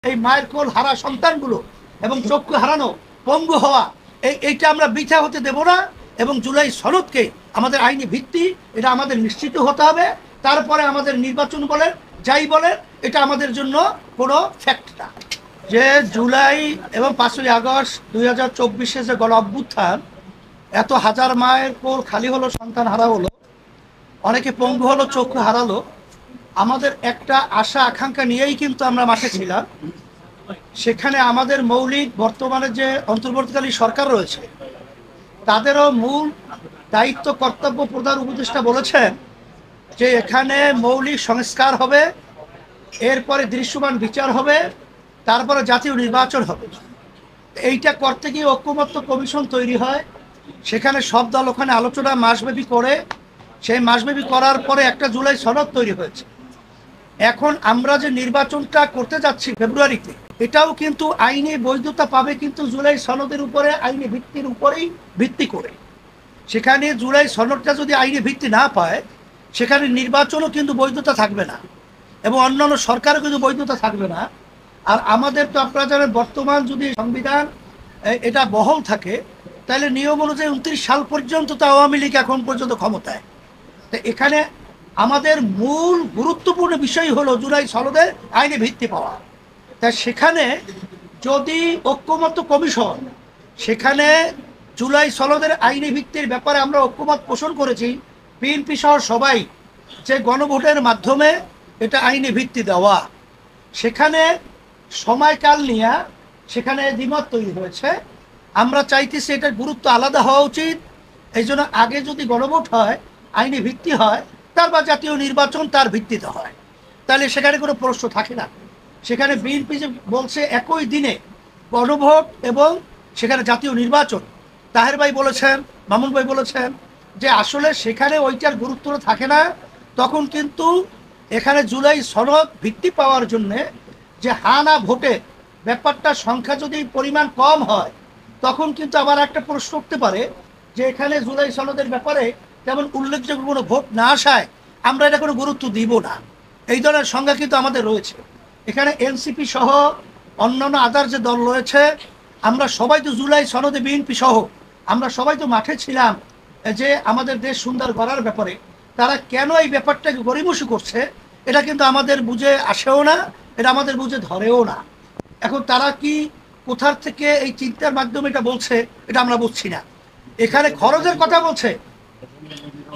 এই মায়ের কোল হারা সন্তানগুলো এবং চক্ষু হারানো পঙ্গু হওয়া এইটা আমরা বৃথা হতে দেব না। এবং জুলাই সনদকে আমাদের আইনি ভিত্তি এটা আমাদের নিশ্চিত হতে হবে। তারপরে আমাদের নির্বাচন বলেন যাই বলেন এটা আমাদের জন্য কোনো ফ্যাক্ট না। যে জুলাই এবং 5ই আগস্ট 2024 যে গণ অভ্যুত্থান, এত হাজার মায়ের কোল খালি হলো, সন্তান হারা হলো, অনেকে পঙ্গু হলো, চক্ষু হারালো, আমাদের একটা আশা আকাঙ্ক্ষা নিয়েই কিন্তু আমরা মাঠে ছিলাম। সেখানে আমাদের মৌলিক বর্তমানে যে অন্তর্বর্তীকালীন সরকার রয়েছে তাদেরও মূল দায়িত্ব কর্তব্য প্রধান উপদেষ্টা বলেছেন যে এখানে মৌলিক সংস্কার হবে, এরপরে দৃশ্যমান বিচার হবে, তারপরে জাতীয় নির্বাচন হবে। এইটা করতে গিয়ে ঐক্যমত্য কমিশন তৈরি হয়, সেখানে সব দল ওখানে আলোচনা মাসব্যাপী করে, সেই মাসব্যাপী করার পরে একটা জুলাই সনদ তৈরি হয়েছে। এখন আমরা যে নির্বাচনটা করতে যাচ্ছি ফেব্রুয়ারিতে, এটাও কিন্তু আইনি বৈধতা পাবে কিন্তু জুলাই সনদের উপরে, আইনি ভিত্তির উপরেই ভিত্তি করে। সেখানে জুলাই সনদটা যদি আইনি ভিত্তি না পায় সেখানে নির্বাচনও কিন্তু বৈধতা থাকবে না এবং অন্যান্য সরকারও কিন্তু বৈধতা থাকবে না। আর আমাদের তো আপনারা জানেন বর্তমান যদি সংবিধান এটা বহাল থাকে তাহলে নিয়ম অনুযায়ী 29 সাল পর্যন্ত তো আওয়ামী লীগ এখন পর্যন্ত ক্ষমতায়। তো এখানে আমাদের মূল গুরুত্বপূর্ণ বিষয় হলো জুলাই সনদের আইনি ভিত্তি পাওয়া। তা সেখানে যদি ঐক্যমত্য কমিশন সেখানে জুলাই সনদের আইনি ভিত্তির ব্যাপারে আমরা ঐক্যমত পোষণ করেছি, বিএনপি সহ সবাই, যে গণভোটের মাধ্যমে এটা আইনি ভিত্তি দেওয়া, সেখানে সময়কাল নিয়ে সেখানে দ্বিমত তৈরি হয়েছে। আমরা চাইতেছি এটার গুরুত্ব আলাদা হওয়া উচিত। এই জন্য আগে যদি গণভোট হয়, আইনি ভিত্তি হয়, তারপর জাতীয় নির্বাচন তার ভিত্তিতে হয়, তাহলে সেখানে কোনো প্রশ্ন থাকে না। সেখানে বিএনপি যে বলছে একই দিনে গণভোট এবং সেখানে জাতীয় নির্বাচন, তাহের ভাই বলেছেন, মামুন ভাই বলেছেন যে আসলে সেখানে ওইটার গুরুত্ব থাকে না। তখন কিন্তু এখানে জুলাই সনদ ভিত্তি পাওয়ার জন্যে যে হানা ভোটের ব্যাপারটা সংখ্যা যদি পরিমাণ কম হয় তখন কিন্তু আবার একটা প্রশ্ন উঠতে পারে যে এখানে জুলাই সনদের ব্যাপারে যেমন উল্লেখযোগ্য কোনো ভোট না আসায় আমরা এটা কোনো গুরুত্ব দিব না, এই ধরনের সংজ্ঞা কিন্তু আমাদের রয়েছে। এখানে এনসিপি সহ অন্যান্য আদার যে দল রয়েছে, আমরা সবাই তো জুলাই সনদে, বিএনপি সহ আমরা সবাই তো মাঠে ছিলাম যে আমাদের দেশ সুন্দর করার ব্যাপারে। তারা কেন এই ব্যাপারটাকে গড়িমসি করছে এটা কিন্তু আমাদের বুঝে আসেও না, এটা আমাদের বুঝে ধরেও না। এখন তারা কি কোথার থেকে এই চিন্তার মাধ্যমে এটা বলছে এটা আমরা বুঝছি না। এখানে খরচের কথা বলছে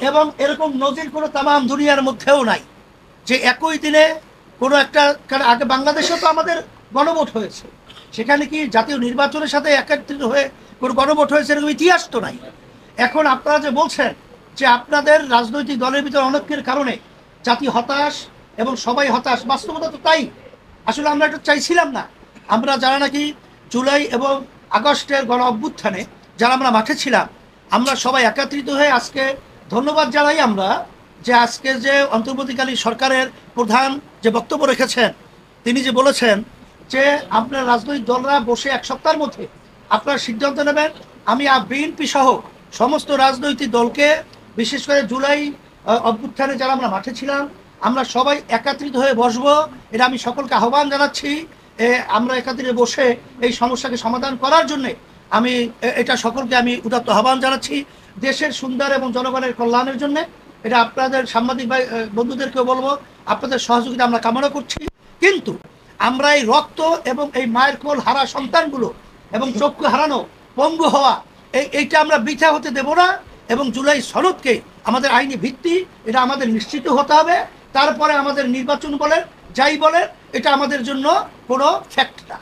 এবং এরকম নজির কোনো তামাম দুনিয়ার মধ্যেও নাই যে একই দিনে কোনো একটা, কারণ আগে বাংলাদেশেও তো আমাদের গণভোট হয়েছে, সেখানে কি জাতীয় নির্বাচনের সাথে একত্রিত হয়ে কোনো গণভোট হয়েছে এরকম ইতিহাস তো নাই। এখন আপনারা যে বলছেন যে আপনাদের রাজনৈতিক দলের ভিতরে অনৈক্যের কারণে জাতি হতাশ এবং সবাই হতাশ, বাস্তবতা তো তাই। আসলে আমরা এটা চাইছিলাম না। আমরা যারা নাকি জুলাই এবং আগস্টের গণ অভ্যুত্থানে যারা আমরা মাঠে ছিলাম, আমরা সবাই একত্রিত হয়ে আজকে ধন্যবাদ জানাই আমরা যে আজকে যে অন্তর্বর্তীকালীন সরকারের প্রধান যে বক্তব্য রেখেছেন, তিনি যে বলেছেন যে আপনার রাজনৈতিক দলরা বসে এক সপ্তাহের মধ্যে আপনারা সিদ্ধান্ত নেবেন। আমি বিএনপি সহ সমস্ত রাজনৈতিক দলকে, বিশেষ করে জুলাই অভ্যুত্থানে যারা আমরা মাঠে ছিলাম, আমরা সবাই একত্রিত হয়ে বসবো, এটা আমি সকলকে আহ্বান জানাচ্ছি। আমরা একত্রিত বসে এই সমস্যাকে সমাধান করার জন্যে আমি এটা সকলকে আমি উদাত্ত আহ্বান জানাচ্ছি, দেশের সুন্দর এবং জনগণের কল্যাণের জন্য। এটা আপনাদের সাংবাদিক ভাই বন্ধুদেরকেও বলবো, আপনাদের সহযোগিতা আমরা কামনা করছি। কিন্তু আমরা এই রক্ত এবং এই মায়ের কোল হারা সন্তানগুলো এবং চক্ষু হারানো পঙ্গু হওয়া এইটা আমরা বৃথা হতে দেব না। এবং জুলাই সনদকে আমাদের আইনি ভিত্তি এটা আমাদের নিশ্চিত হতে হবে। তারপরে আমাদের নির্বাচন বলেন যাই বলেন এটা আমাদের জন্য কোনো ফ্যাক্ট না।